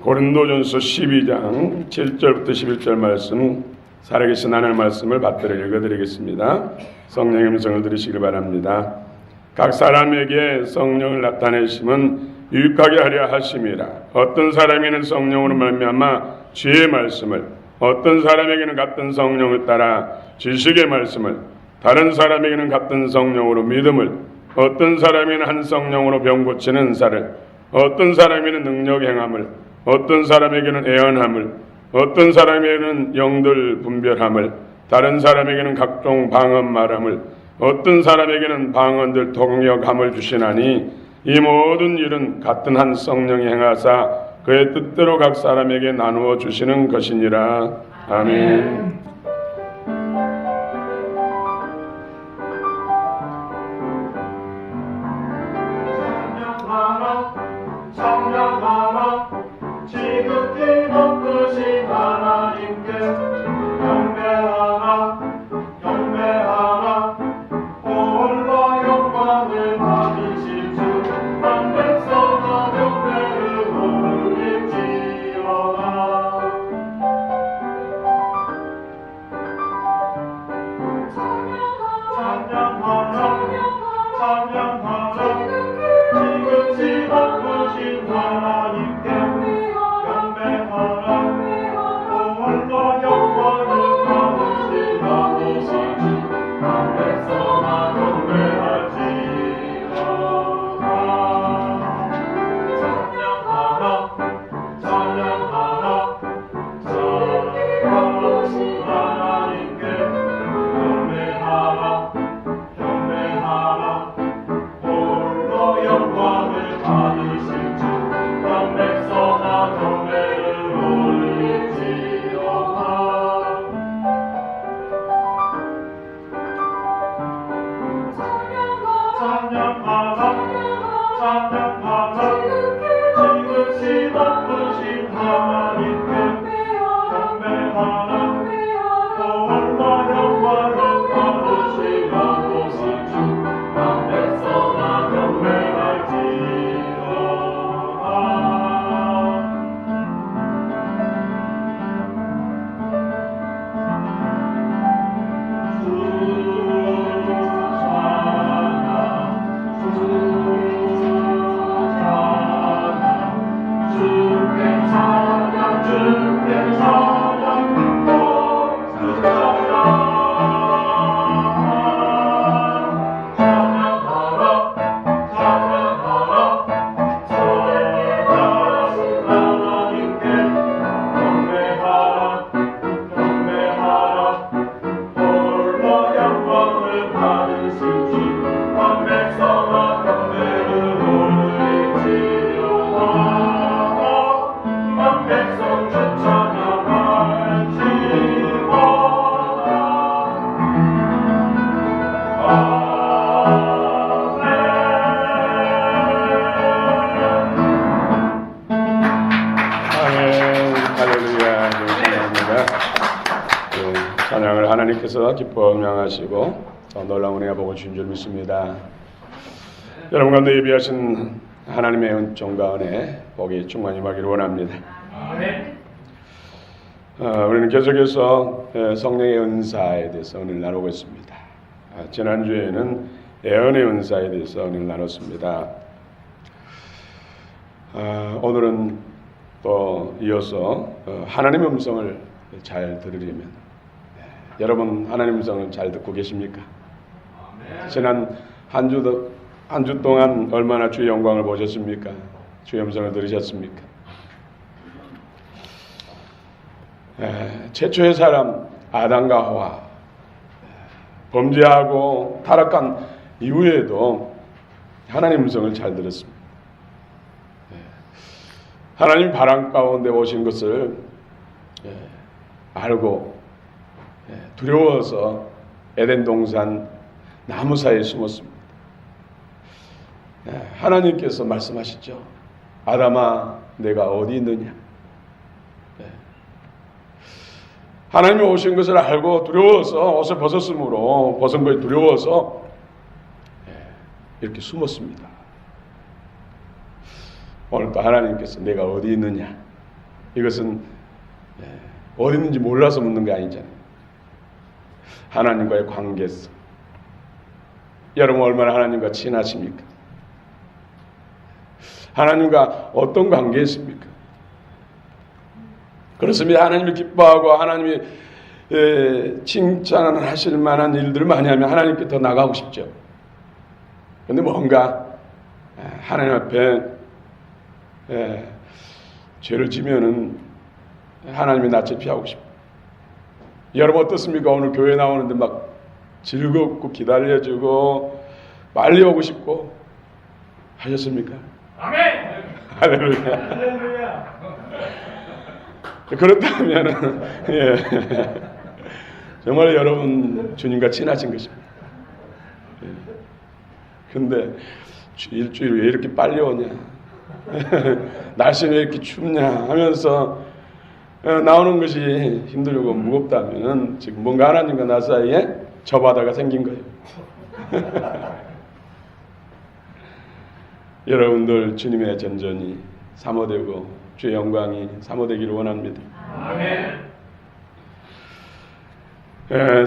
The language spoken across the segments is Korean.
고린도전서 12장 7절부터 11절 말씀, 살아계신 하나님의 말씀을 받들어 읽어드리겠습니다. 성령의 음성을 들으시길 바랍니다. 각 사람에게 성령을 나타내심은 유익하게 하려 하심이라. 어떤 사람에게는 성령으로 말미암아 지혜의 말씀을, 어떤 사람에게는 같은 성령을 따라 지식의 말씀을, 다른 사람에게는 같은 성령으로 믿음을, 어떤 사람에게는 한 성령으로 병 고치는 은사를, 어떤 사람에게는 능력 행함을, 어떤 사람에게는 애언함을, 어떤 사람에게는 영들 분별함을, 다른 사람에게는 각종 방언 말함을, 어떤 사람에게는 방언들 통역함을 주시나니 이 모든 일은 같은 한 성령이 행하사 그의 뜻대로 각 사람에게 나누어 주시는 것이니라. 아멘. 지극히 높으신 하나님께 경배하라 경배하라. 홀로 영광을 받으실 주 한 백성아 경배를 올릴지어다. 찬양하라 찬양하라. 지극히 높으신 하나님께 찬양을 하나님께서 기뻐 명하시고 놀라운 은혜가 복을 주신 줄 믿습니다. 여러분 가운데 예비하신 하나님의 은총과 은혜, 복이 충만히 임하기를 원합니다. 우리는 계속해서 성령의 은사에 대해서 은혜를 나누고 있습니다. 지난주에는 애언의 은사에 대해서 은혜를 나눴습니다. 오늘은 또 이어서 하나님의 음성을 잘 들으려면, 여러분 하나님의 음성을 잘 듣고 계십니까? 지난 한 주 동안 얼마나 주의 영광을 보셨습니까? 주의 음성을 들으셨습니까? 최초의 사람 아담과 하와 범죄하고 타락한 이후에도 하나님 음성을 잘 들었습니다. 하나님 바람 가운데 오신 것을 알고 두려워서 에덴 동산 나무 사이에 숨었습니다. 하나님께서 말씀하시죠. 아담아, 내가 어디 있느냐? 하나님이 오신 것을 알고 두려워서 옷을 벗었으므로 벗은 것이 두려워서 이렇게 숨었습니다. 오늘 또 하나님께서 내가 어디 있느냐 이것은 어디 있는지 몰라서 묻는 게 아니잖아요. 하나님과의 관계성. 여러분 얼마나 하나님과 친하십니까? 하나님과 어떤 관계에 있습니까? 그렇습니다. 하나님을 기뻐하고 하나님이 칭찬하실 만한 일들을 많이 하면 하나님께 더 나가고 싶죠. 그런데 뭔가 하나님 앞에 죄를 지면은 하나님의 낯을 피하고 싶어요. 여러분 어떻습니까? 오늘 교회 나오는데 막 즐겁고 기다려주고 빨리 오고 싶고 하셨습니까? 아멘. 할렐루야. 할렐루야. 그렇다면은 정말 여러분 주님과 친하신 것입니다. 근데 일주일 왜 이렇게 빨리 오냐? 날씨는 왜 이렇게 춥냐? 하면서 나오는 것이 힘들고 무겁다면 지금 뭔가 하나님과 나 사이에 저바다가 생긴 거예요. 여러분들 주님의 전전이 사모되고 주의 영광이 사모되기를 원합니다. 아멘.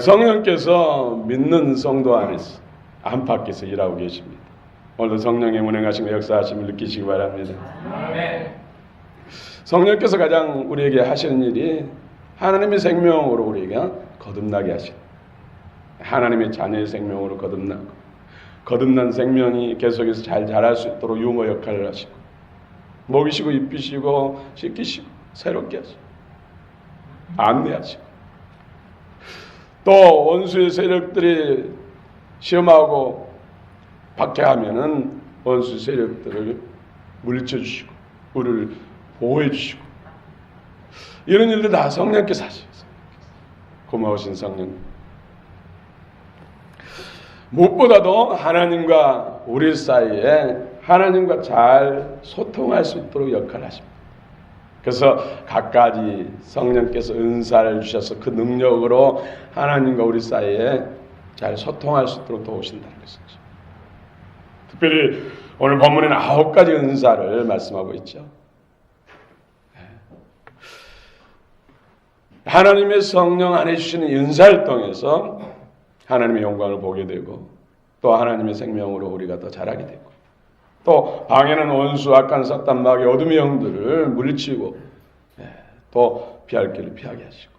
성령께서 믿는 성도 안에서 안팎에서 일하고 계십니다. 오늘도 성령의 운행하시고 역사하심을 느끼시기 바랍니다. 아멘. 성령께서 가장 우리에게 하시는 일이 하나님의 생명으로 우리에게 거듭나게 하시는, 하나님의 자녀의 생명으로 거듭나고 거듭난 생명이 계속해서 잘 자랄 수 있도록 유모 역할을 하시고 먹이시고 입히시고 씻기시고 새롭게 하시고 안내하시고 또 원수의 세력들이 시험하고 박해하면은 원수 세력들을 물리쳐 주시고 우리를 보호해 주시고 이런 일들 다 성령께서 하시겠어요. 고마우신 성령. 무엇보다도 하나님과 우리 사이에 하나님과 잘 소통할 수 있도록 역할을 하십니다. 그래서 각가지 성령께서 은사를 주셔서 그 능력으로 하나님과 우리 사이에 잘 소통할 수 있도록 도우신다는 것이죠. 특별히 오늘 본문에는 9가지 은사를 말씀하고 있죠. 하나님의 성령 안에 주시는 은사를 통해서 하나님의 영광을 보게 되고 또 하나님의 생명으로 우리가 더 자라게 되고 또 방해는 원수 악한 사탄 마귀 어둠의 영들을 물리치고 또 피할 길을 피하게 하시고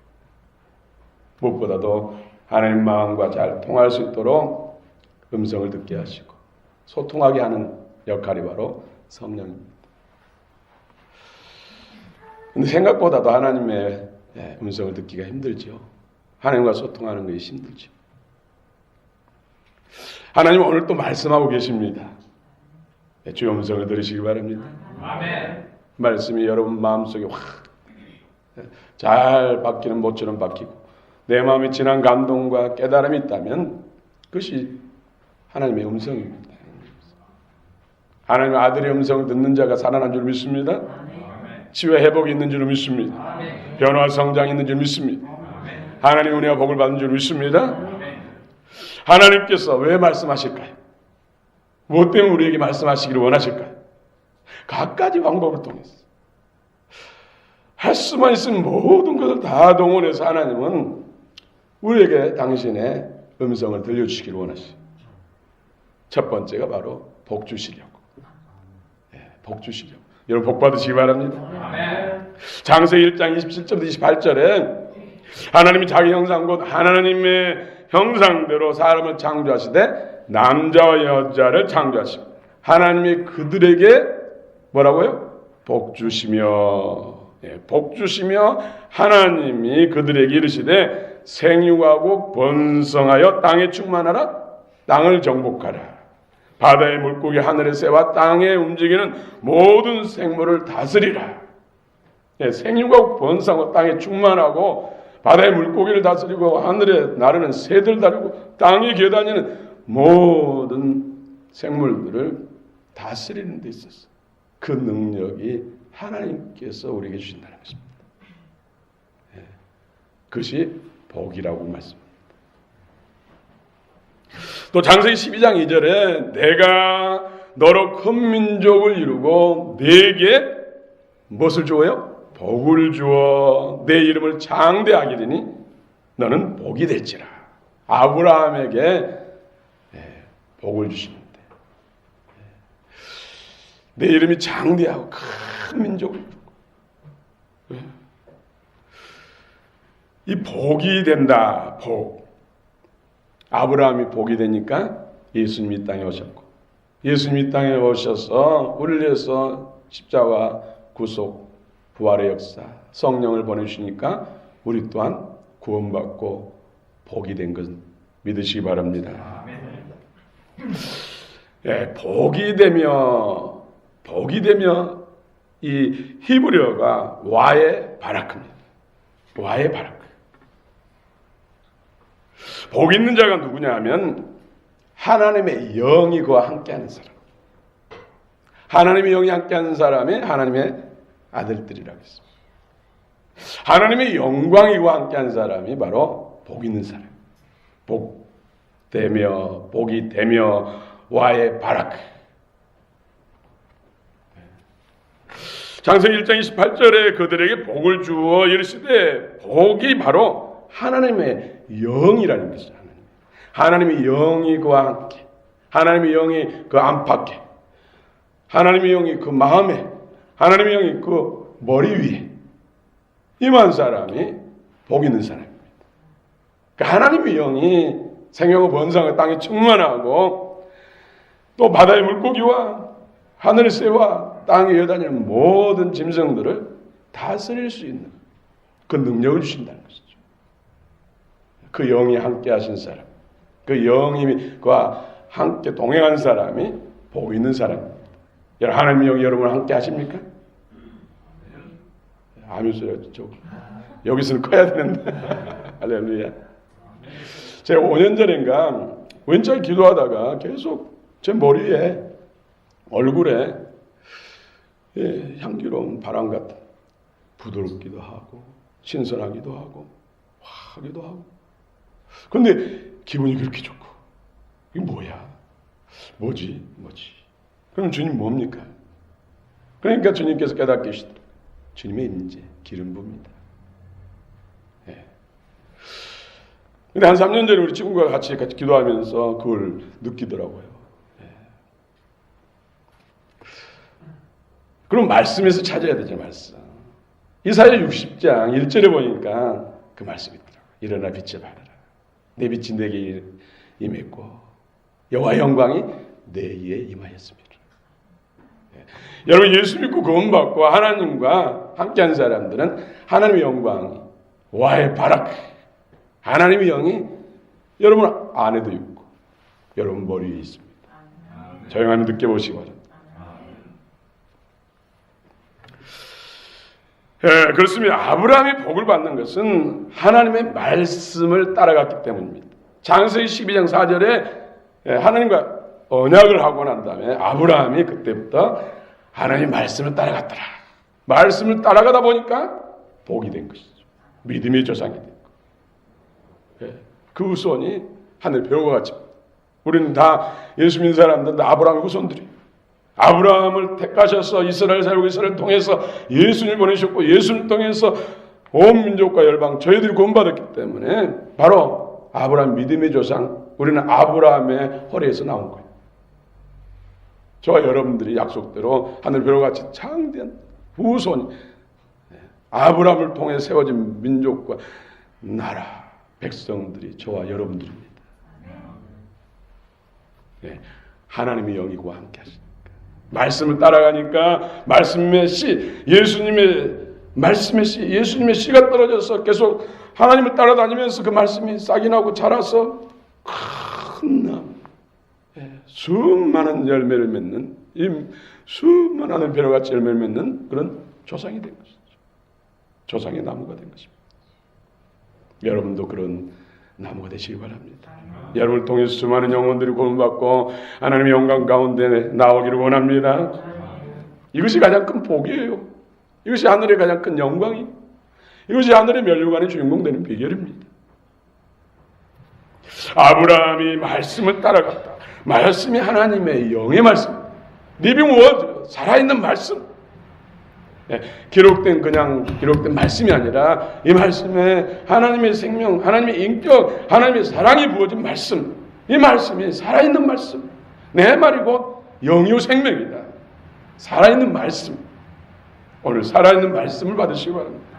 무엇보다도 하나님 마음과 잘 통할 수 있도록 음성을 듣게 하시고 소통하게 하는 역할이 바로 성령입니다. 근데 생각보다도 하나님의 음성을 듣기가 힘들죠. 하나님과 소통하는 것이 힘들죠. 하나님은 오늘 또 말씀하고 계십니다. 주의 음성을 들으시기 바랍니다. 아멘. 말씀이 여러분 마음속에 확 잘 박히는 못처럼 박히고 내 마음에 진한 감동과 깨달음이 있다면 그것이 하나님의 음성입니다. 하나님의 아들의 음성을 듣는 자가 살아난 줄 믿습니다. 치유와 회복이 있는 줄 믿습니다. 변화와 성장이 있는 줄 믿습니다. 하나님의 은혜와 복을 받는 줄 믿습니다. 하나님께서 왜 말씀하실까요? 무엇 때문에 우리에게 말씀하시기를 원하실까요? 각가지 방법을 통해서 할 수만 있으면 모든 것을 다 동원해서 하나님은 우리에게 당신의 음성을 들려주시기를 원하시죠. 첫 번째가 바로 복 주시려고. 복 주시려고. 여러분 복 받으시기 바랍니다. 아멘. 장세기 1장 27절부터 28절에 하나님이 자기 형상 곧 하나님의 형상대로 사람을 창조하시되 남자와 여자를 창조하시고 하나님이 그들에게 뭐라고요? 복 주시며 복 주시며 하나님이 그들에게 이르시되 생육하고 번성하여 땅에 충만하라 땅을 정복하라 바다의 물고기 하늘의 새와 땅에 움직이는 모든 생물을 다스리라. 생육하고 번성하고 땅에 충만하고 바다의 물고기를 다스리고 하늘에 나르는 새들 다루고 땅에 기어다니는 모든 생물들을 다스리는 데 있어서 그 능력이 하나님께서 우리에게 주신다는 것입니다. 그것이 복이라고 말씀합니다. 또 장세기 12장 2절에 내가 너로 큰 민족을 이루고 네게 무엇을 주어요? 복을 주어 내 이름을 장대하게 되니 너는 복이 될지라. 아브라함에게 복을 주시는데 내 이름이 장대하고 큰 민족을 이루고 이 복이 된다. 복. 아브라함이 복이 되니까 예수님이 이 땅에 오셨고 예수님이 이 땅에 오셔서 우리를 위해서 십자가 구속 부활의 역사 성령을 보내주시니까 우리 또한 구원받고 복이 된 것 믿으시기 바랍니다. 복이 되며 이 히브리어가 와의 바라크입니다. 와의 바라크. 복 있는 자가 누구냐 하면 하나님의 영이 그와 함께하는 사람. 하나님의 영이 함께하는 사람이 하나님의 아들들이라고 했습니다. 하나님의 영광이 그와 함께하는 사람이 바로 복 있는 사람. 복이 되며 와의 바라크. 창세기 1장 28절에 그들에게 복을 주어 이르시되 복이 바로 하나님의 영이라는 것이죠. 하나님의 영이 그와 함께, 하나님의 영이 그 안팎에, 하나님의 영이 그 마음에, 하나님의 영이 그 머리 위에 임한 사람이 복 있는 사람입니다. 그러니까 하나님의 영이 생명과 번성의 땅에 충만하고 또 바다의 물고기와 하늘의 새와 땅에 여다니는 모든 짐승들을 다스릴 수 있는 그 능력을 주신다는 것이죠. 그 영이 함께 하신 사람, 그 영과 함께 동행한 사람이 복 있는 사람입니다. 하나님의 영이 여러분을 함께 하십니까? 아멘 소리 좀 여기서는 커야 되는데. 할렐루야. 제가 5년 전인가 왼쪽 기도하다가 계속 제 머리에 얼굴에 향기로운 바람 같은 부드럽기도 하고 신선하기도 하고 화하기도 하고 근데 기분이 그렇게 좋고 이게 뭐야? 뭐지? 그럼 주님 뭡니까? 그러니까 주님께서 깨닫게 하시더라고요. 주님의 임재, 기름 부입니다. 근데 한 3년 전에 우리 친구가 같이 기도하면서 그걸 느끼더라고요. 그럼 말씀에서 찾아야 되죠, 말씀. 이사야 60장 1절에 보니까 그 말씀이 있더라고요. 일어나 빛을 발하라. 내 빛이 내게 임했고 여호와의 영광이 내 위에 임하였습니다. 여러분 예수 믿고 구원받고 하나님과 함께한 사람들은 하나님의 영광이 와의 바라크 하나님의 영이 여러분 안에도 있고 여러분 머리 위에 있습니다. 조용하면 느껴보시기 바랍니다. 그렇습니다. 아브라함이 복을 받는 것은 하나님의 말씀을 따라갔기 때문입니다. 창세기 12장 4절에 하나님과 언약을 하고 난 다음에 아브라함이 그때부터 하나님의 말씀을 따라갔더라. 말씀을 따라가다 보니까 복이 된 것이죠. 믿음의 조상이 된 것. 그 후손이 하늘 별과 같이. 우리는 다 예수 믿는 사람들은 다 아브라함의 후손들이에요. 아브라함을 택하셔서 이스라엘 살고 이스라엘을 통해서 예수님을 보내셨고 예수님을 통해서 온 민족과 열방 저희들이 구원받았기 때문에 바로 아브라함 믿음의 조상 우리는 아브라함의 허리에서 나온 거예요. 저와 여러분들이 약속대로 하늘별과 같이 창대한 후손이 아브라함을 통해 세워진 민족과 나라 백성들이 저와 여러분들입니다. 하나님의 영이고 함께 하십니다. 말씀을 따라가니까 말씀의 씨, 예수님의 말씀의 씨, 예수님의 씨가 떨어져서 계속 하나님을 따라다니면서 그 말씀이 싹이 나고 자라서 큰 나무, 수많은 열매를 맺는 수많은 벼락같이 열매를 맺는 그런 조상이 된 것이죠. 조상의 나무가 된 것입니다. 여러분도 그런 나무가 되시기 바랍니다. 여러분을 통해서 수많은 영혼들이 구원받고 하나님의 영광 가운데 나오기를 원합니다. 이것이 가장 큰 복이에요. 이것이 하늘의 가장 큰 영광이에요. 이것이 하늘의 멸류관의 주인공 되는 비결입니다. 아브라함이 말씀을 따라갔다. 말씀이 하나님의 영의 말씀, 리빙 워드, 살아있는 말씀. 기록된 말씀이 아니라 이 말씀에 하나님의 생명, 하나님의 인격, 하나님의 사랑이 부어진 말씀, 이 말씀이 살아있는 말씀, 내 말이 곧 영이요 생명이다. 살아있는 말씀, 오늘 살아있는 말씀을 받으시기 바랍니다.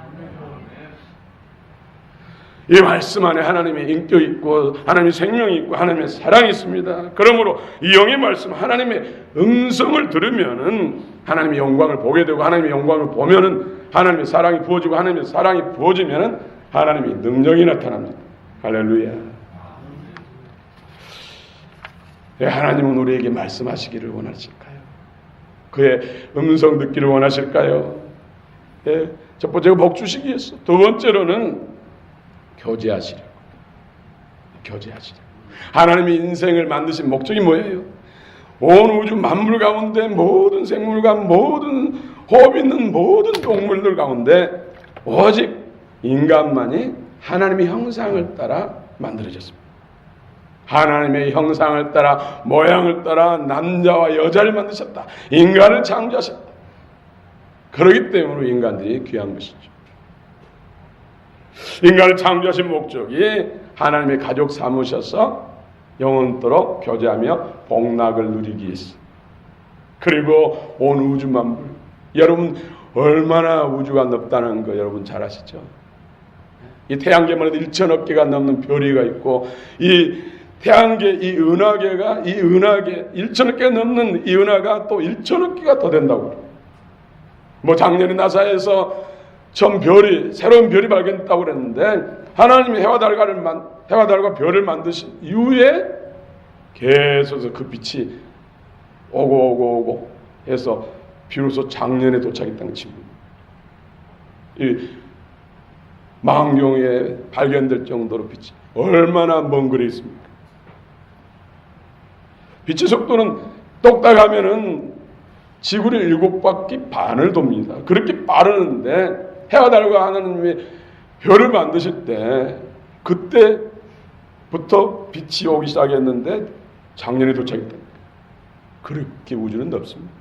이 말씀 안에 하나님의 인격이 있고 하나님의 생명이 있고 하나님의 사랑이 있습니다. 그러므로 이 영의 말씀, 하나님의 음성을 들으면은 하나님의 영광을 보게 되고, 하나님의 영광을 보면은 하나님의 사랑이 부어지고, 하나님의 사랑이 부어지면은 하나님의 능력이 나타납니다. 할렐루야. 하나님은 우리에게 말씀하시기를 원하실까요? 그의 음성 듣기를 원하실까요? 첫 번째가 복 주시기 위해서, 두 번째로는 교제하시려고. 하나님의 인생을 만드신 목적이 뭐예요? 온 우주 만물 가운데 모든 생물과 모든 호흡 있는 모든 동물들 가운데 오직 인간만이 하나님의 형상을 따라 만들어졌습니다. 하나님의 형상을 따라, 모양을 따라 남자와 여자를 만드셨다. 인간을 창조하셨다. 그렇기 때문에 인간들이 귀한 것이죠. 인간을 창조하신 목적이 하나님의 가족 삼으셔서 영원토록 교제하며 복락을 누리기 위해서. 그리고 온 우주 만물, 여러분 얼마나 우주가 넓다는 거 여러분 잘 아시죠? 이 태양계만 해도 1천억 개가 넘는 별이가 있고, 이 태양계, 이 은하계가, 1천억 개 넘는 이 은하가 또 1천억 개가 더 된다고 그래요. 작년에 나사에서 새로운 별이 발견됐다고 그랬는데, 하나님이 해와 달과 별을 만드신 이후에 계속해서 그 빛이 오고 해서 비로소 작년에 도착했다는 친구. 이 망원경에 발견될 정도로 빛이 얼마나 먼 거리에 있습니까? 빛의 속도는 똑딱하면은 지구를 7바퀴 반을 돕니다. 그렇게 빠르는데 해와 달과 하나님이 별을 만드실 때 그때부터 빛이 오기 시작했는데 작년에 도착했다. 그렇게 우주는 넓습니다.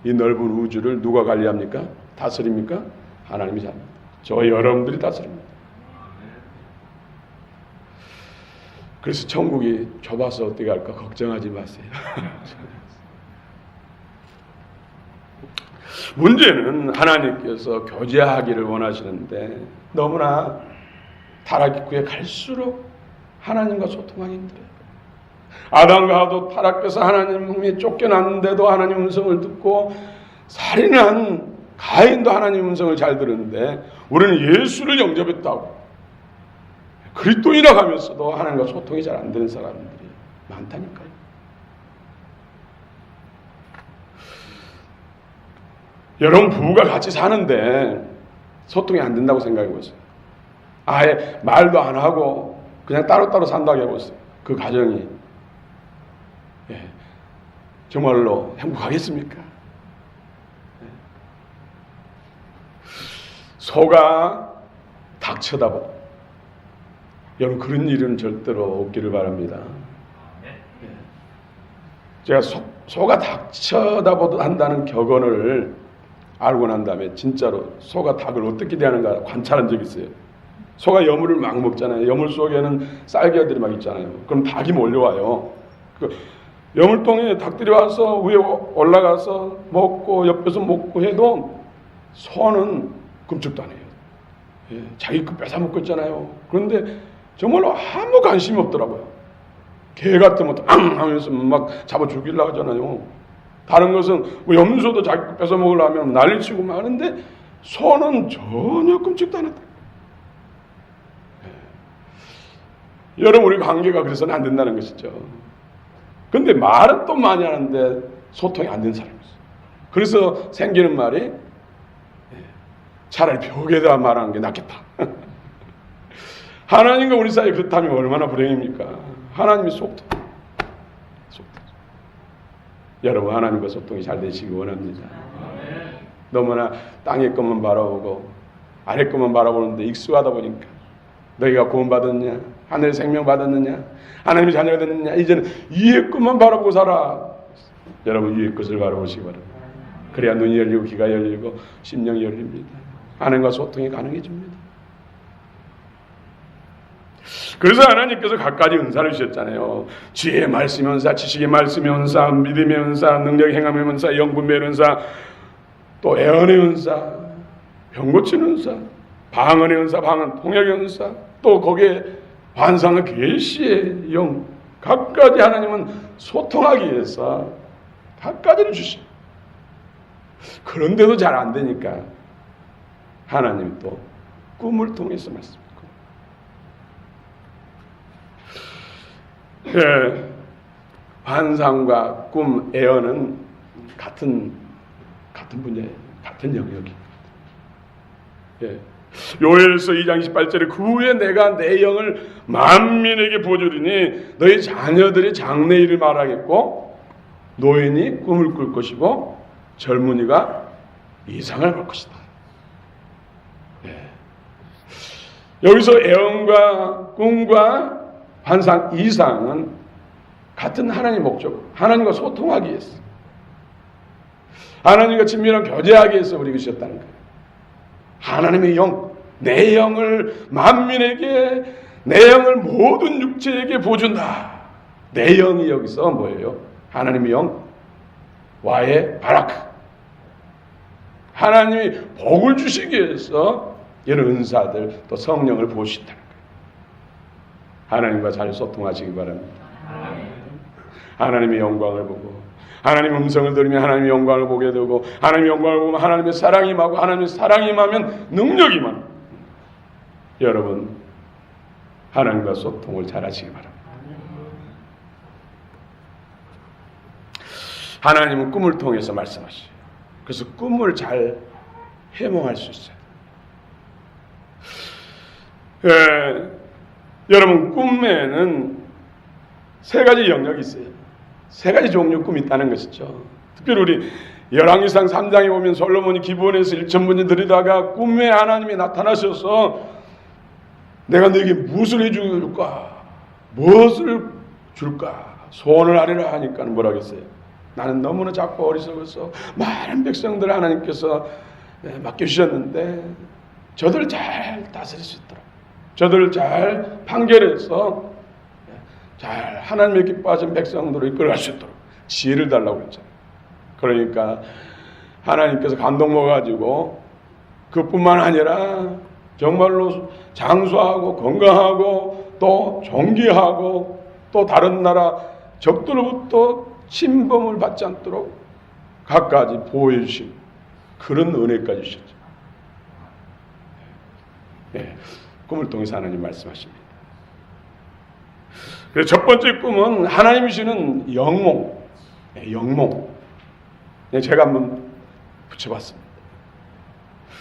이 넓은 우주를 누가 관리합니까? 다스립니까? 하나님이 잡니다. 저 여러분들이 다스립니다. 그래서 천국이 좁아서 어떻게 할까 걱정하지 마세요. 문제는 하나님께서 교제하기를 원하시는데 너무나 타락기구에 갈수록 하나님과 소통하기 힘들어요. 아담과 하도 타락해서 하나님이 쫓겨났는데도 하나님 음성을 듣고, 살인한 가인도 하나님 음성을 잘 들었는데 우리는 예수를 영접했다고 그리스도인이라고 하면서도 하나님과 소통이 잘 안 되는 사람들이 많다니까요. 여러분 부부가 같이 사는데 소통이 안 된다고 생각해 보세요. 아예 말도 안 하고 그냥 따로따로 산다고 해보세요. 그 가정이 정말로 행복하겠습니까? 소가 닭 쳐다보다. 여러분 그런 일은 절대로 없기를 바랍니다. 제가 소가 닭 쳐다보다 한다는 격언을 알고 난 다음에 진짜로 소가 닭을 어떻게 대하는가 관찰한 적이 있어요. 소가 여물을 막 먹잖아요. 여물 속에는 쌀개들이 막 있잖아요. 그럼 닭이 몰려와요. 그 여물통에 닭들이 와서 위에 올라가서 먹고 옆에서 먹고 해도 소는 끔찍도 안 해요. 자기 거 뺏어 먹고 있잖아요. 그런데 정말로 아무 관심이 없더라고요. 개 같으면 앙 하면서 막 잡아 죽이려고 하잖아요. 다른 것은 염소도 자기 거 뺏어 먹으려면 난리치고 막 하는데 소는 전혀 끔찍도 안 했다. 여러분 우리 관계가 그래서는 안 된다는 것이죠. 근데 말은 또 많이 하는데 소통이 안 된 사람이 있어요. 그래서 생기는 말이 차라리 벽에다 말하는 게 낫겠다. 하나님과 우리 사이에 그렇다면 얼마나 불행입니까? 하나님이 소통. 여러분 하나님과 소통이 잘 되시기 원합니다. 너무나 땅의 것만 바라보고 아래 것만 바라보는데 익숙하다 보니까 너희가 구원받았냐? 하늘의 생명 받았느냐? 하나님의 자녀가 됐느냐? 이제는 위의 것만 바라보고 살아. 여러분 위의 것을 바라보시기 바랍니다. 그래야 눈이 열리고 귀가 열리고 심령이 열립니다. 하나님과 소통이 가능해집니다. 그래서 하나님께서 각가지 은사를 주셨잖아요. 지혜의 말씀의 은사, 지식의 말씀의 은사, 믿음의 은사, 능력의 행함의 은사, 영분별 은사, 또 애언의 은사, 병 고치는 은사, 방언의 은사, 방언 통역의 은사, 또 거기에 환상의 계시의 영, 각가지 하나님은 소통하기 위해서 각가지를 주셔요. 그런데도 잘 안 되니까 하나님 또 꿈을 통해서 말씀하고, 예, 환상과 꿈, 애언은 같은 분야예요. 같은 영역입니다. 예. 요엘서 2장 28절에 그 후에 내가 내 영을 만민에게 보여주리니 너희 자녀들이 장래일을 말하겠고 노인이 꿈을 꿀 것이고 젊은이가 이상을 볼 것이다. 예. 여기서 애언과 꿈과 환상, 이상은 같은 하나님의 목적, 하나님과 소통하기 위해서, 하나님과 친밀한 교제하기 위해서 우리가 주셨다는 거예요. 하나님의 영, 내 영을 만민에게, 내 영을 모든 육체에게 보여준다. 내 영이 여기서 뭐예요? 하나님의 영, 와의 바라크. 하나님이 복을 주시기 위해서 이런 은사들, 또 성령을 보신다는 거예요. 하나님과 잘 소통하시기 바랍니다. 하나님의 영광을 보고, 하나님의 음성을 들으면 하나님의 영광을 보게 되고, 하나님의 영광을 보면 하나님의 사랑이 임하고, 하나님의 사랑이 임하면 능력이 임합니다. 여러분, 하나님과 소통을 잘 하시기 바랍니다. 하나님은 꿈을 통해서 말씀하시죠. 그래서 꿈을 잘 해몽할 수 있어요. 여러분, 꿈에는 세 가지 영역이 있어요. 세 가지 종류 꿈이 있다는 것이죠. 특별히 우리 열왕기상 3장에 보면 솔로몬이 기브온에서 1,000분이 들이다가 꿈에 하나님이 나타나셔서 내가 너에게 무엇을 해줄까? 무엇을 줄까? 소원을 하리라 하니까 뭐라고 했어요? 나는 너무나 작고 어리석어서 많은 백성들을 하나님께서 맡겨주셨는데 저들을 잘 다스릴 수 있도록, 저들을 잘 판결해서 잘 하나님의 길 빠진 백성들을 이끌어갈 수 있도록 지혜를 달라고 했잖아요. 그러니까 하나님께서 감동 먹어가지고 그뿐만 아니라 정말로 장수하고 건강하고 또 존귀하고 또 다른 나라 적들로부터 침범을 받지 않도록 갖가지 보호해 주신 그런 은혜까지 주셨죠. 네, 꿈을 통해서 하나님 말씀하십니다. 그래서 첫 번째 꿈은 하나님이 주시는 영몽, 영몽. 제가 한번 붙여봤습니다.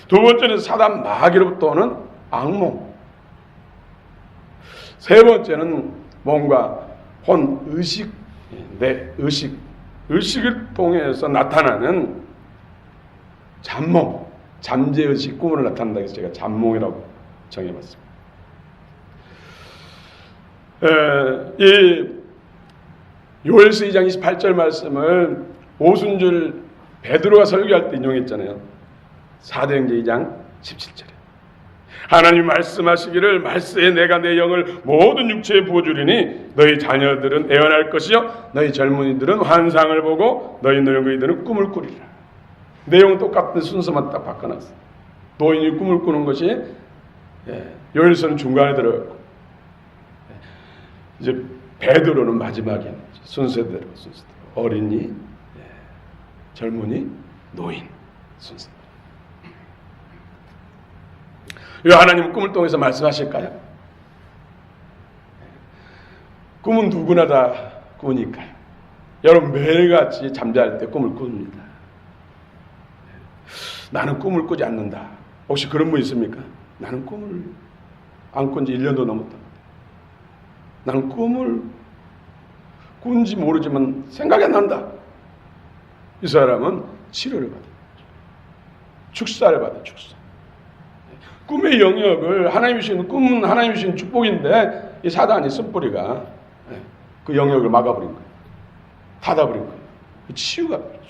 두 번째는 사단 마귀로부터 오는 악몽. 세 번째는 뭔가 혼, 의식, 내 의식을 통해서 나타나는 잠몽, 잠재의식 꿈으로 나타난다 해서 제가 잠몽이라고 정해봤습니다. 이 요엘서 2장 28절 말씀을 오순절 베드로가 설교할 때 인용했잖아요. 사도행전 2장 17절에 하나님 말씀하시기를 말세에 내가 내 영을 모든 육체에 부어주리니 너희 자녀들은 애언할 것이요 너희 젊은이들은 환상을 보고 너희 늙은이들은 꿈을 꾸리라. 내용은 똑같은 순서만 딱 바꿔놨어요. 노인이 꿈을 꾸는 것이 요엘서는 중간에 들어갔고 이제 베드로는 마지막에 순서대로 어린이, 젊은이, 노인 순서. 왜 하나님은 꿈을 통해서 말씀하실까요? 꿈은 누구나 다 꾸니까요. 여러분 매일같이 잠잘 때 꿈을 꿉니다. 나는 꿈을 꾸지 않는다. 혹시 그런 분 있습니까? 나는 꿈을 안 꾼 지 1년도 넘었다. 나는 꿈을 꾼지 모르지만 생각이 안 난다. 이 사람은 치료를 받아요. 축사를 받아요. 축사. 꿈의 영역을 하나님이 주신 꿈은 하나님이 주신 축복인데 이 사단이 쓴뿌리가 그 영역을 막아버린 거예요. 닫아버린 거예요. 치유가 필요해요.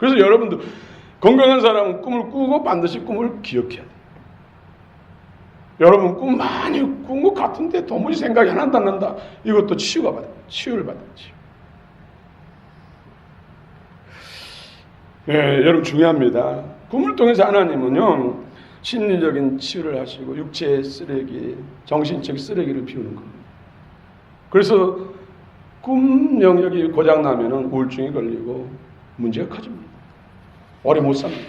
그래서 여러분도 건강한 사람은 꿈을 꾸고 반드시 꿈을 기억해야 돼요. 여러분 꿈 많이 꾼 것 같은데 도무지 생각이 하나도 안 난다. 이것도 치유를 받아야지. 네, 여러분 중요합니다. 꿈을 통해서 하나님은요 심리적인 치유를 하시고 육체의 쓰레기, 정신적 쓰레기를 비우는 겁니다. 그래서 꿈 영역이 고장나면은 우울증이 걸리고 문제가 커집니다. 오래 못 삽니다.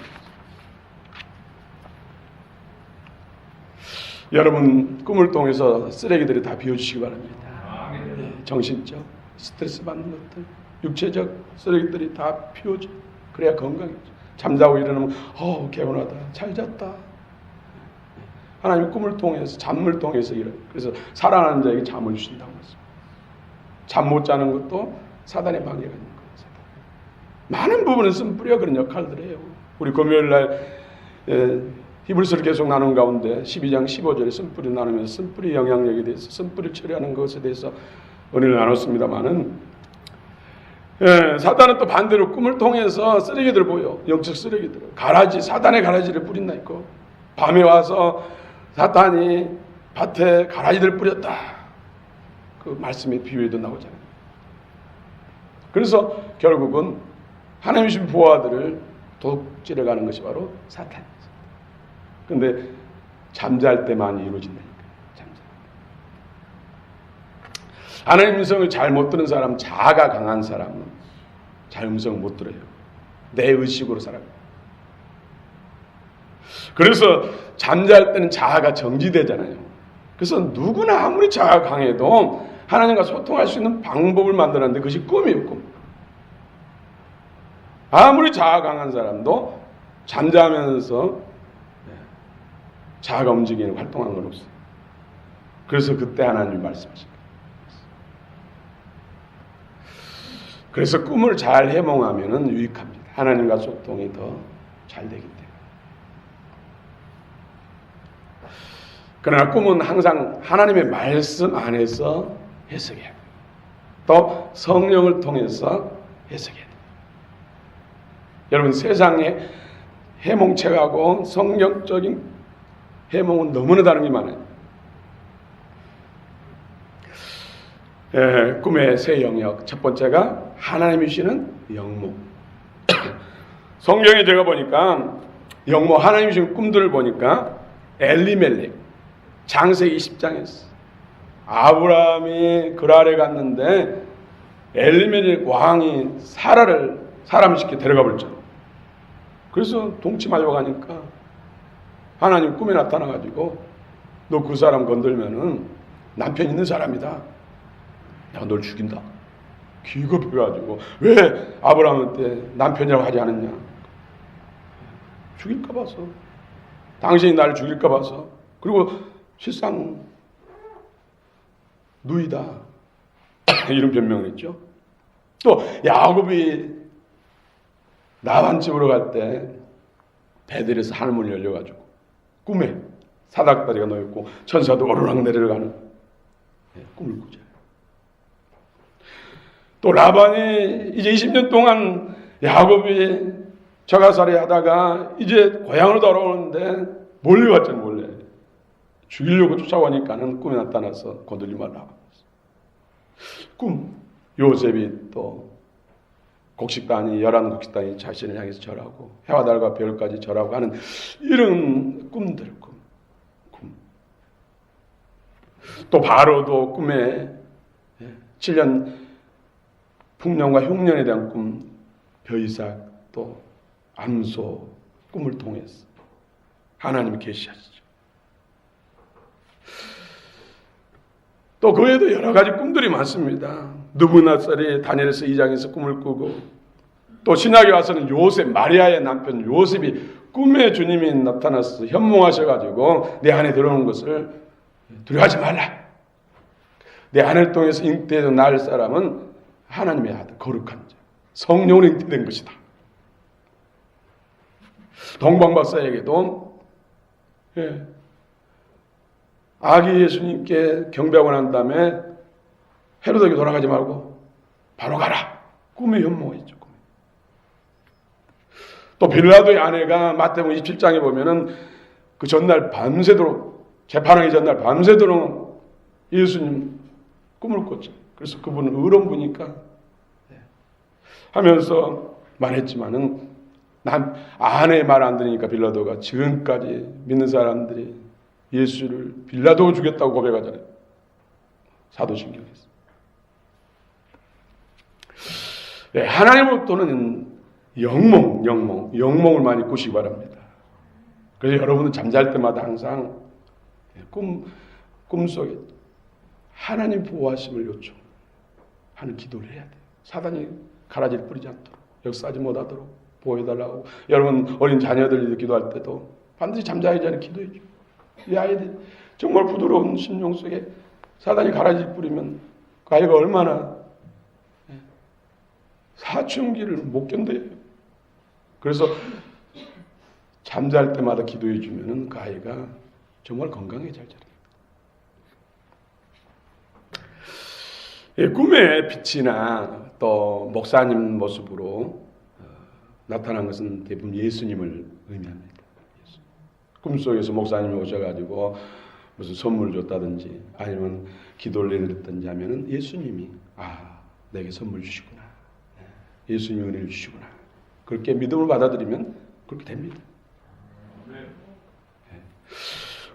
여러분 꿈을 통해서 쓰레기들이 다 비워주시기 바랍니다. 네, 정신적 스트레스 받는 것들, 육체적 쓰레기들이 다 비워져. 그래야 건강해져. 잠자고 일어나면 개운하다, 잘 잤다. 하나님 꿈을 통해서 잠을 통해서 그래서 살아나는 자에게 잠을 주신다고 했습니다. 잠 못 자는 것도 사단의 방해가 있는 거예요. 많은 부분은 쓴뿌리가 그런 역할들을 해요. 우리 금요일날 히브리서를 계속 나눈 가운데 12장 15절에 쓴뿌리 나누면서 쓴뿌리 영향력에 대해서 쓴뿌리 처리하는 것에 대해서 은혜를 나눴습니다마는 사단은 또 반대로 꿈을 통해서 쓰레기들을 보여. 영적 쓰레기들을 사단의 가라지를 뿌린다 있고 밤에 와서 사탄이 밭에 가라지를 뿌렸다. 그 말씀의 비유에도 나오잖아요. 그래서 결국은 하나님 주신 보화들을 도둑질해 가는 것이 바로 사탄이죠. 근데 잠잘 때만 이루어진다니까요. 하나님 음성을 잘 못 듣는 사람, 자아가 강한 사람은 잘 음성을 못 들어요. 내 의식으로 살아요. 그래서 잠잘 때는 자아가 정지되잖아요. 그래서 누구나 아무리 자아가 강해도 하나님과 소통할 수 있는 방법을 만들었는데 그것이 꿈이에요. 꿈. 아무리 자아가 강한 사람도 잠자면서 자아가 움직이는 활동한 건 없어요. 그래서 그때 하나님이 말씀하십니다. 그래서 꿈을 잘 해몽하면 유익합니다. 하나님과 소통이 더 잘 되기 때문에. 그러나 꿈은 항상 하나님의 말씀 안에서 해석해야 돼요. 또 성령을 통해서 해석해야 돼요. 여러분 세상에 해몽책하고 성경적인 해몽은 너무나 다른 게 많아요. 꿈의 세 영역. 첫 번째가 하나님이 주시는 영모. 성경에 제가 보니까 영모 하나님이 주시는 꿈들을 보니까 엘리멜렉 창세기 20장에서 아브라함이 그랄에 갔는데 엘리멜렉 왕이 사라를 사람 시켜 데려가 버렸잖아. 그래서 동침하려고 가니까 하나님 꿈에 나타나가지고 너 그 사람 건들면은 남편 있는 사람이다. 내가 널 죽인다. 기겁해가지고 왜 아브라함한테 남편이라고 하지 않았냐. 죽일까 봐서. 당신이 나를 죽일까 봐서. 그리고 실상 누이다. 이런 변명을 했죠. 또 야곱이 라반 집으로 갈 때 베델에서 하늘문이 열려가지고 꿈에 사닥다리가 놓였고 천사도 오르락 내려가는 꿈을 꾸죠. 또 라반이 이제 20년 동안 야곱이 저가살이 하다가 이제 고향으로 돌아오는데 몰려왔잖아요. 몰래 죽이려고 쫓아오니까는 꿈에 나타나서 거들지 말라. 꿈. 요셉이 또 곡식단이 11곡식단이 자신을 향해서 절하고 해와 달과 별까지 절하고 하는 이런 꿈들. 꿈. 또 바로도 꿈에 7년 풍년과 흉년에 대한 꿈, 벼이삭 또 암소 꿈을 통해서 하나님이 계시하시죠. 또 그 외에도 여러 가지 꿈들이 많습니다. 느부갓네살이 다니엘서 2장에서 꿈을 꾸고 또 신약에 와서는 요셉, 마리아의 남편 요셉이 꿈에 주님이 나타나서 현몽하셔가지고 내 안에 들어오는 것을 두려워하지 말라. 내 안을 통해서 잉태해서 낳을 사람은 하나님의 아들, 거룩한 자, 성령으로 잉태된 것이다. 동방박사에게도 아기 예수님께 경배하고 난 다음에 헤로데에게 돌아가지 말고 바로 가라. 꿈에 현몽했죠. 꿈에. 또 빌라도의 아내가 마태복음 27장에 보면은 그 전날 밤새도록, 재판하기 전날 밤새도록 예수님 꿈을 꿨죠. 그래서 그분은 의로운 분이니까 하면서 말했지만은 난 아내의 말 안 들으니까 빌라도가 지금까지 믿는 사람들이 예수를 빌라도가 죽였다고 고백하잖아요. 사도신경에서. 네, 하나님으로부터는 영몽을 많이 꾸시기 바랍니다. 그래서 여러분은 잠잘 때마다 항상 꿈속에 하나님 보호하심을 요청하는 기도를 해야 돼요. 사단이 가라지를 뿌리지 않도록, 역사하지 못하도록 보호해달라고. 여러분 어린 자녀들이 기도할 때도 반드시 잠자기 전에 기도해줘. 이 아이들이 정말 부드러운 심령 속에 사단이 가라지를 뿌리면 그 아이가 얼마나 사춘기를 못 견뎌요. 그래서 잠잘 때마다 기도해 주면은 그 아이가 정말 건강하게 잘 자랍니다. 꿈의 빛이나 또 목사님 모습으로 나타난 것은 대부분 예수님을 의미합니다. 꿈속에서 목사님이 오셔가지고 무슨 선물을 줬다든지 아니면 기도를 내렸든지 하면은 예수님이 내게 선물 주시구나. 예수님이 은혜를 주시구나. 그렇게 믿음을 받아들이면 그렇게 됩니다.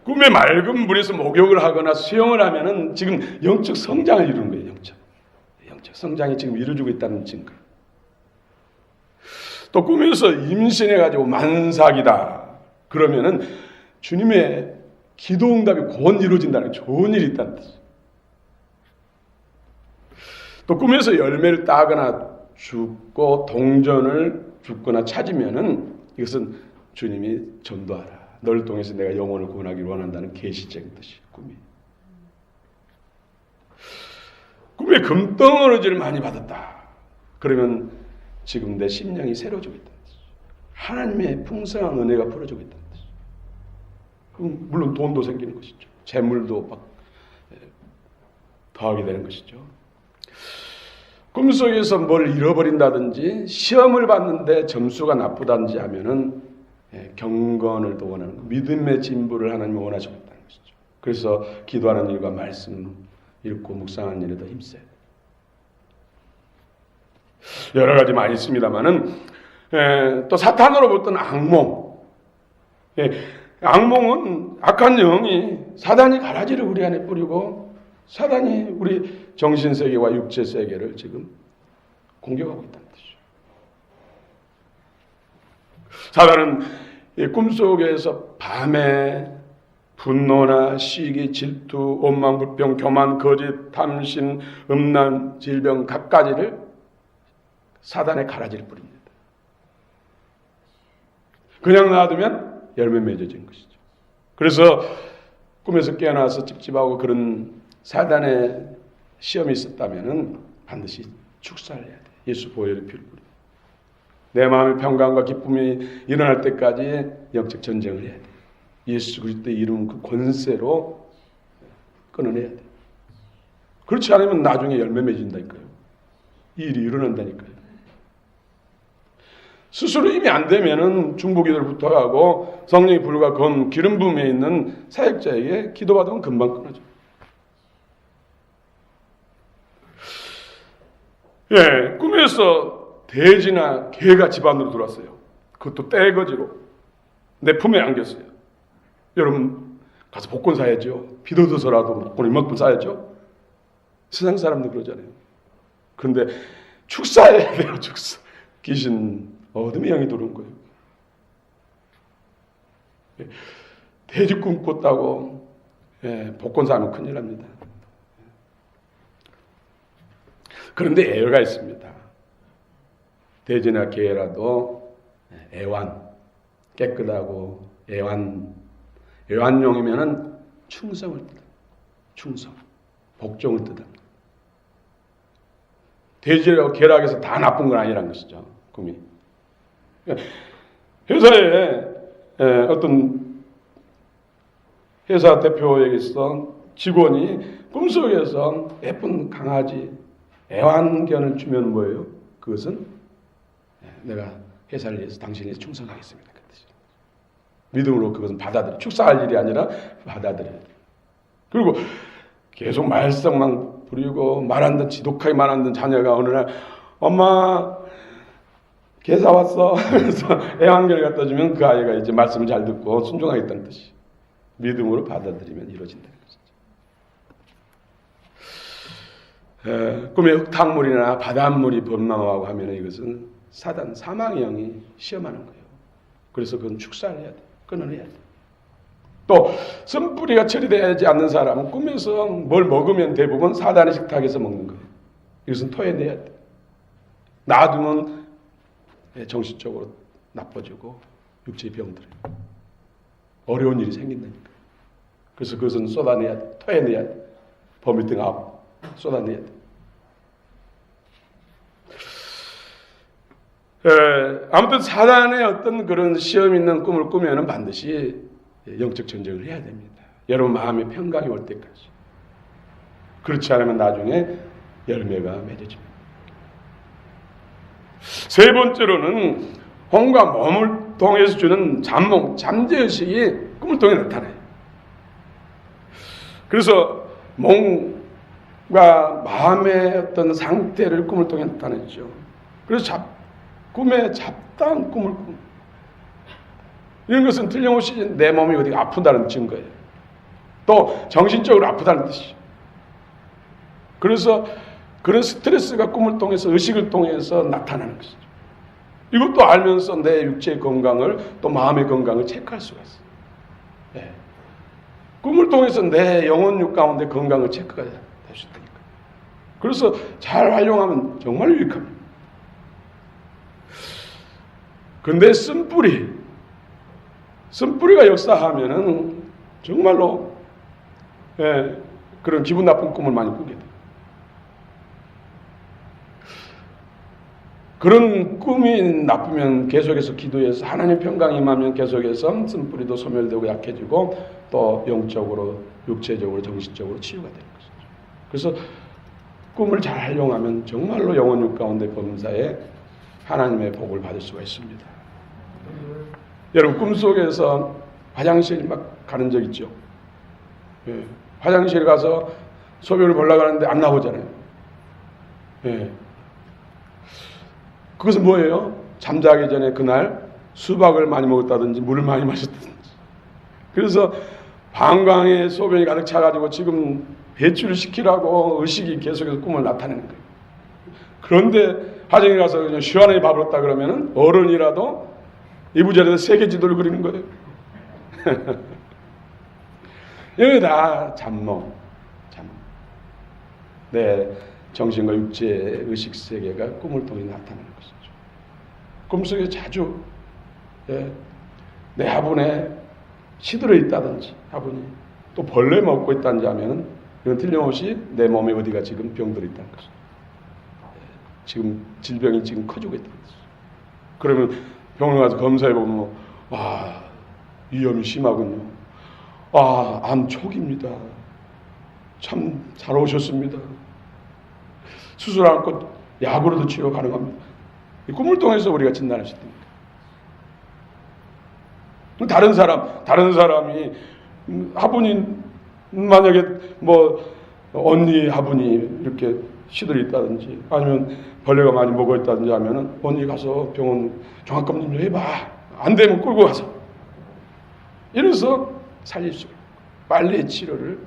꿈의 맑은 물에서 목욕을 하거나 수영을 하면은 지금 영적 성장을 이루는 거예요. 영적 성장이 지금 이루어지고 있다는 증거. 또 꿈에서 임신해가지고 만삭이다. 그러면은 주님의 기도 응답이 곧 이루어진다는 좋은 일이 있다는 뜻이에요. 또 꿈에서 열매를 따거나 죽고 동전을 죽거나 찾으면은 이것은 주님이 전도하라. 너를 통해서 내가 영혼을 구원하기를 원한다는 계시적인 뜻이 꿈이. 꿈에 금덩어리를 많이 받았다. 그러면 지금 내 심령이 새로워지고 있다는 뜻이에요. 하나님의 풍성한 은혜가 풀어지고 있다는 뜻이에요. 물론 돈도 생기는 것이죠. 재물도 막 더하게 되는 것이죠. 꿈속에서 뭘 잃어버린다든지 시험을 봤는데 점수가 나쁘다든지 하면은 경건을 또 원하는 거, 믿음의 진보를 하나님이 원하시고 있다는 것이죠. 그래서 기도하는 일과 말씀 읽고 묵상하는 일에 더 힘써야 돼요. 여러 가지 많이 있습니다만은 또 사탄으로부터는 악몽. 악몽은 악한 영이 사단이 가라지를 우리 안에 뿌리고 사단이 우리 정신세계와 육체세계를 지금 공격하고 있다는 뜻이죠. 사단은 꿈속에서 밤에 분노나 시기, 질투, 원망, 불평, 교만, 거짓, 탐심, 음란, 질병 갖가지를 사단의 가라지를 뿌립니다. 그냥 놔두면 열매 맺어진 것이죠. 그래서 꿈에서 깨어나서 찝찝하고 그런 사단의 시험이 있었다면 반드시 축사를 해야 돼. 예수 보혈의 피를 뿌리고 내 마음의 평강과 기쁨이 일어날 때까지 영적 전쟁을 해야 돼. 예수 그리스도의 이름 그 권세로 끊어내야 돼. 그렇지 않으면 나중에 열매 맺는다니까요. 이 일이 일어난다니까요. 스스로 힘이 안 되면은 중보기도를 부탁하고 성령이 불과 검 기름 부음에 있는 사역자에게 기도받으면 금방 끊어져. 꿈에서 돼지나 개가 집 안으로 들어왔어요. 그것도 떼거지로 내 품에 안겼어요. 여러분 가서 복권 사야죠. 빚 얻어서라도 복권 이만큼 사야죠. 세상 사람들 그러잖아요. 그런데 축사해야 돼요. 축사. 귀신 어둠의 영이 들어온 거예요. 돼지 꿈 꿨다고 복권 사면 큰일 납니다. 그런데 애가 있습니다. 돼지나 개라도 애완, 깨끗하고 애완용이면은 충성을 뜻합니다. 충성, 복종을 뜻합니다. 돼지라고 개라고 해서 다 나쁜 건 아니라는 것이죠. 꿈이. 회사에 어떤 회사 대표에게서 직원이 꿈속에서 예쁜 강아지 애완견을 주면 뭐예요? 그것은 내가 회사를 위해서 당신이 충성하겠습니다. 그 뜻이. 믿음으로 그것은 받아들여. 축사할 일이 아니라 받아들여야 돼. 그리고 계속 말썽만 부리고 말한든 지독하게 말한든 자녀가 어느 날 엄마 계사 왔어. 그래서 애완견을 갖다 주면 그 아이가 이제 말씀을 잘 듣고 순종하겠다는 뜻이. 믿음으로 받아들이면 이루어진다는 것이죠. 꿈에 흙탕물이나 바닷물이 범람하고 하면 이것은 사단 사망의 영이 시험하는 거예요. 그래서 그건 축사를 해야 돼. 끊어내야 돼. 또 쓴뿌리가 처리되지 않는 사람은 꿈에서 뭘 먹으면 대부분 사단의 식탁에서 먹는 거예요. 이것은 토해내야 돼. 놔두면 정신적으로 나빠지고 육체의 병들어요. 어려운 일이 생긴다니까. 그래서 그것은 쏟아내야 돼. 토해내야 돼. 버미팅 아웃 쏟아내야 돼. 아무튼 사단의 어떤 그런 시험 있는 꿈을 꾸면은 반드시 영적 전쟁을 해야 됩니다. 여러분 마음의 평강이 올 때까지. 그렇지 않으면 나중에 열매가 맺어집니다. 세 번째로는 혼과 몸을 통해서 주는 잠몽, 잠재의식이 꿈을 통해 나타나요. 그래서 몸과 마음의 어떤 상태를 꿈을 통해 나타내죠. 그래서 꿈에 잡다한 꿈을 꾼. 이런 것은 틀림없이 내 몸이 어디가 아프다는 증거예요. 또 정신적으로 아프다는 뜻이죠. 그래서 그런 스트레스가 꿈을 통해서 의식을 통해서 나타나는 것이죠. 이것도 알면서 내 육체의 건강을 또 마음의 건강을 체크할 수가 있어요. 네. 꿈을 통해서 내 영혼육 가운데 건강을 체크가 될 수 있다니까. 그래서 잘 활용하면 정말 유익합니다. 근데 쓴뿌리가 역사하면은 정말로 그런 기분 나쁜 꿈을 많이 꾸게 돼요. 그런 꿈이 나쁘면 계속해서 기도해서 하나님 평강이 임하면 계속해서 쓴뿌리도 소멸되고 약해지고 또 영적으로 육체적으로 정신적으로 치유가 되는 것이죠. 그래서 꿈을 잘 활용하면 정말로 영혼육 가운데 범사에 하나님의 복을 받을 수가 있습니다. 여러분 꿈속에서 화장실 막 가는 적 있죠? 화장실 가서 소변을 보려고 하는데 안 나오잖아요. 그것은 뭐예요? 잠자기 전에 그날 수박을 많이 먹었다든지 물을 많이 마셨다든지. 그래서 방광에 소변이 가득 차가지고 지금 배출을 시키라고 의식이 계속해서 꿈을 나타내는 거예요. 그런데 화장실 가서 그냥 시원하게 밥을 먹다 그러면은 어른이라도 이부자리에서 세계지도를 그리는 거예요. 이게 다 잠몽. 내 정신과 육체의 의식 세계가 꿈을 통해 나타나는 것이죠. 꿈속에 자주 내 화분에 시들어 있다든지 화분이 또 벌레 먹고 있다든지 하면은 이건 틀림없이 내 몸에 어디가 지금 병들어 있다는 것이죠. 지금 질병이 지금 커지고 있다는 것이죠. 그러면 병원에 가서 검사해 보면 위험이 심하군요. 암 초기입니다. 참 잘 오셨습니다. 수술 않고 약으로도 치료 가능합니다. 이 꿈을 통해서 우리가 진단할 수 있습니다. 다른 사람이 화분이 만약에 언니 화분이 이렇게 시들이 있다든지 아니면 벌레가 많이 먹어 있다든지 하면은 언니 가서 병원 종합검진 좀 해봐. 안 되면 끌고 가서 이래서 살릴 수 있고 빨리 치료를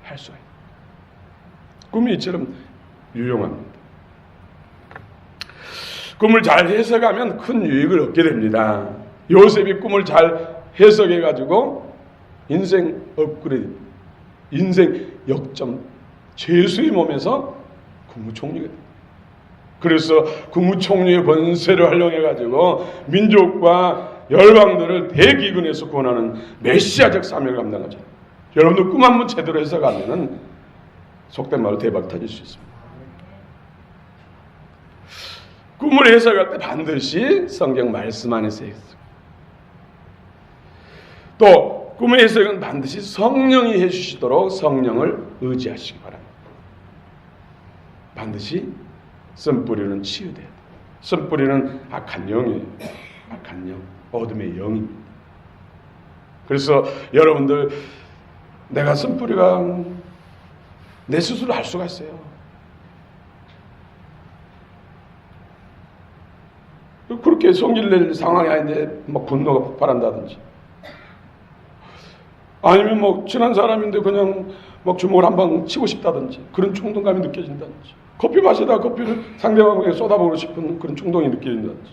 할 수가 있고 꿈이 이처럼 유용합니다. 꿈을 잘 해석하면 큰 유익을 얻게 됩니다. 요셉이 꿈을 잘 해석해가지고 인생 업그레이드, 인생 역점, 죄수의 몸에서 국무총리가 됩니다. 그래서 국무총리의 권세를 활용해가지고 민족과 열방들을 대기근에서 구원하는 메시아적 사명을 감당하죠. 여러분들 꿈 한번 제대로 해석하면은 속된 말로 대박 터질 수 있습니다. 꿈을 해석할 때 반드시 성경 말씀 안에서 해석. 또 꿈의 해석은 반드시 성령이 해주시도록 성령을 의지하시기 바랍니다. 반드시 쓴뿌리는 치유돼야 돼요. 쓴뿌리는 악한 영이에요. 악한 영, 어둠의 영입니다. 그래서 여러분들, 내가 쓴뿌리가 내 스스로 알 수가 있어요. 그렇게 성질 낼 상황이 아닌데 막 분노가 폭발한다든지, 아니면 뭐 친한 사람인데 그냥 막 주먹을 한 방 치고 싶다든지, 그런衝動감이 느껴진다든지, 커피 마시다가 커피를 상대방에게 쏟아보고 싶은 그런衝動이 느껴진다든지,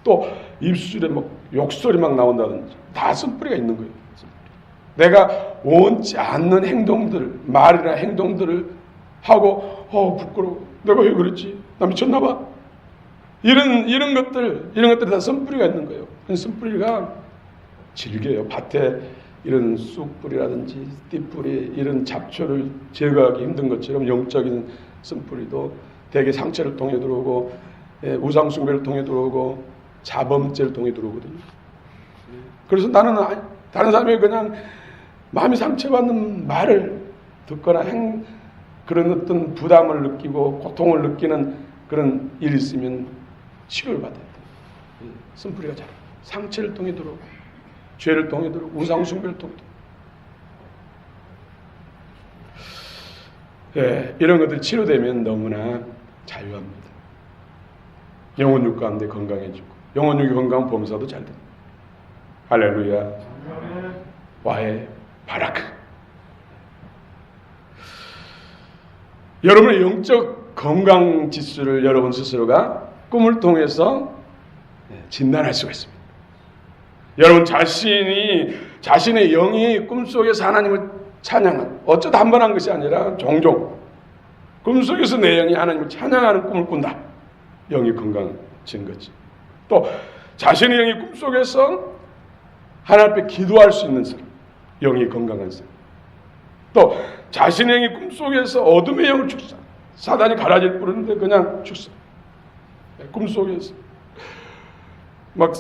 또 입술에 막 욕설이 막 나온다든지, 다 쓴뿌리가 있는 거예요. 내가 원치 않는 행동들, 말이나 행동들을 하고, 부끄러워, 내가 왜 그랬지, 나 미쳤나 봐, 이런 것들이 다 쓴뿌리가 있는 거예요. 쓴뿌리가 질겨요. 밭에 이런 쑥뿌리라든지 띠뿌리, 이런 잡초를 제거하기 힘든 것처럼 영적인 쓴뿌리도 대개 상처를 통해 들어오고, 우상숭배를 통해 들어오고, 자범죄를 통해 들어오거든요. 그래서 나는 다른 사람이 그냥 마음이 상처받는 말을 듣거나 그런 어떤 부담을 느끼고 고통을 느끼는 그런 일이 있으면 치료를 받아야 돼요. 쓴뿌리가 잘 상처를 통해 들어오고, 죄를 통해 들어오고, 우상숭배를 통해 들어오고, 이런 것들이 치료되면 너무나 자유합니다. 영혼육 가운데 건강해지고, 영혼육이 건강한 범사도 잘 됩니다. 할렐루야. 와해 바라크. 여러분의 영적 건강 지수를 여러분 스스로가 꿈을 통해서 진단할 수가 있습니다. 여러분 자신의 영이 꿈속에서 하나님을 찬양하는, 어쩌다 한 번 한 것이 아니라 종종 꿈속에서 내 영이 하나님을 찬양하는 꿈을 꾼다. 영이 건강해진 거지. 또 자신의 영이 꿈속에서 하나님 앞에 기도할 수 있는 사람, 영이 건강한 사람. 또 자신의 영이 꿈속에서 어둠의 영을 축사, 사단이 가라지를 뿌리는데 그냥 축사, 꿈속에서 막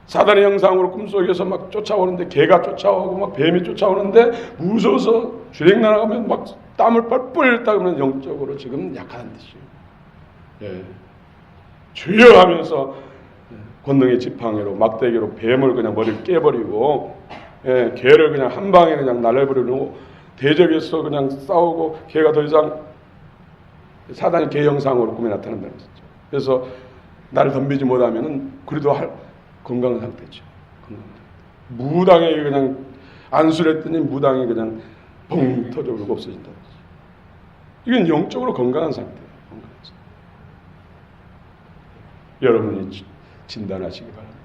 사단의 형상으로 꿈속에서 막 쫓아오는데, 개가 쫓아오고 막 뱀이 쫓아오는데 무서워서 주행 나가면 막 땀을 뻘뻘 흘렸다 그러면 영적으로 지금 약한 뜻이에요. 주여 하면서 권능의 지팡이로, 막대기로 뱀을 그냥 머리를 깨버리고, 개를 그냥 한 방에 그냥 날려버리고, 대적에서 그냥 싸우고, 개가 더 이상, 사단이 개 형상으로 꿈에 나타난다는 거죠. 그래서 나를 덤비지 못하면은 그래도 건강한 상태죠. 무당에게 그냥 안수했더니 무당이 그냥 펑 터져버리고 없어진다는 거죠. 이건 영적으로 건강한 상태예요. 여러분이 진단하시기 바랍니다.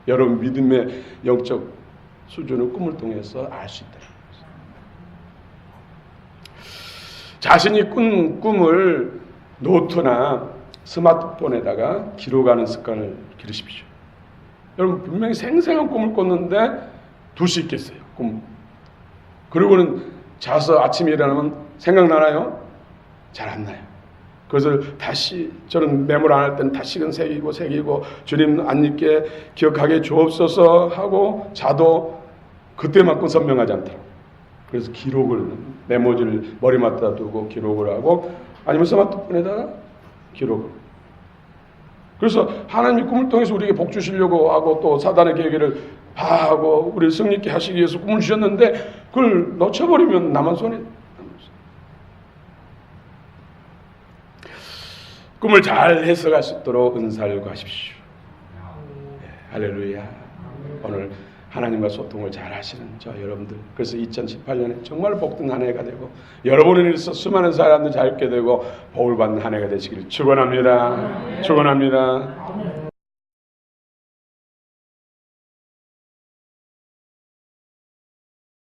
여러분 믿음의 영적 수준을 꿈을 통해서 알 수 있다. 자신이 꾼 꿈을 노트나 스마트폰에다가 기록하는 습관을 기르십시오. 여러분 분명히 생생한 꿈을 꿨는데 둘 수 있겠어요. 꿈. 그리고는 자서 아침에 일어나면 생각나나요? 잘 안 나요. 그것을 다시, 저는 메모를 안 할 때는 다시금 새기고 주님 안 잊게 기억하게 주옵소서 하고 자도 그때만큼 선명하지 않더라고요. 그래서 기록을, 메모지를 머리맡에다 두고 기록을 하고, 아니면 스마트폰에다가 기록을. 그래서 하나님이 꿈을 통해서 우리에게 복 주시려고 하고, 또 사단의 계획을 파하고 우리를 승리케 하시기 위해서 꿈을 주셨는데 그걸 놓쳐버리면 나만 손해. 꿈을 잘 해석할 수 있도록 은사를 구하십시오. 할렐루야. 오늘 하나님과 소통을 잘 하시는 저 여러분들, 그래서 2018년에 정말 복된 한 해가 되고, 여러분을 위해서 수많은 사람들 잘 있게 되고 복을 받는 한 해가 되시기를 축원합니다. 축원합니다.